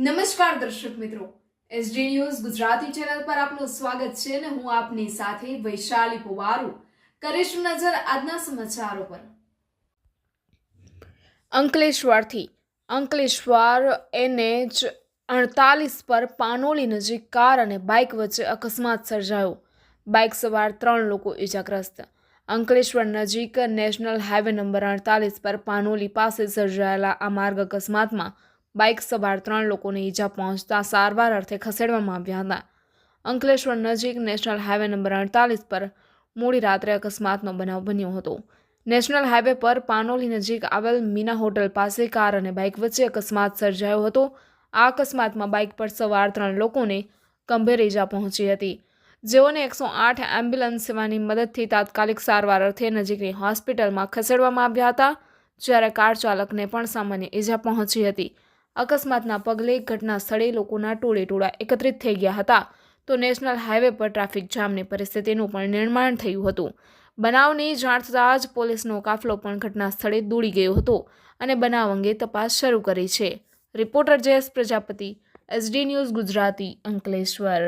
નમસ્કાર દર્શક મિત્રો, એસડી ન્યૂઝ ગુજરાતી ચેનલ પર આપનું સ્વાગત છે અને હું આપની સાથે વૈશાલી પુવારુ કરીશું નજર આજના સમાચારો પર। અંકલેશ્વરથી અંકલેશ્વર NH 48 પર પાનોલી નજીક કાર અને બાઇક વચ્ચે અકસ્માત સર્જાયો। બાઇક સવાર 3 લોકો ઇજાગ્રસ્ત। અંકલેશ્વર નજીક નેશનલ હાઈવે નંબર 48 પર પાનોલી પાસે સર્જાયેલા આ માર્ગ અકસ્માતમાં બાઇક સવાર 3 લોકોને ઈજા પહોંચતા સારવાર અર્થે ખસેડવામાં આવ્યા હતા। અંકલેશ્વર નજીક નેશનલ હાઈવે નંબર 48 પર મોડી રાત્રે અકસ્માતનો બનાવ બન્યો હતો। નેશનલ હાઈવે પર પાનોલી નજીક આવેલ મીના હોટલ પાસે કાર અને બાઇક વચ્ચે અકસ્માત સર્જાયો હતો। આ અકસ્માતમાં બાઇક પર સવાર 3 લોકોને ગંભીર ઈજા પહોંચી હતી, જેઓને 108 એમ્બ્યુલન્સ સેવાની મદદથી તાત્કાલિક સારવાર અર્થે નજીકની હોસ્પિટલમાં ખસેડવામાં આવ્યા હતા, જ્યારે કાર ચાલકને પણ સામાન્ય ઈજા પહોંચી હતી। અકસ્માતના પગલે ઘટના સ્થળે લોકોના ટોળેટોળા એકત્રિત થઈ ગયા હતા, તો નેશનલ હાઈવે પર ટ્રાફિક જામની પરિસ્થિતિનું પણ નિર્માણ થયું હતું। બનાવની જાણ થતાં જ પોલીસનો કાફલો પણ ઘટના સ્થળે દોડી ગયો હતો અને બનાવ અંગે તપાસ શરૂ કરી છે। Reporter Jayesh Prajapati, SD news Gujarati, Ankleshwar.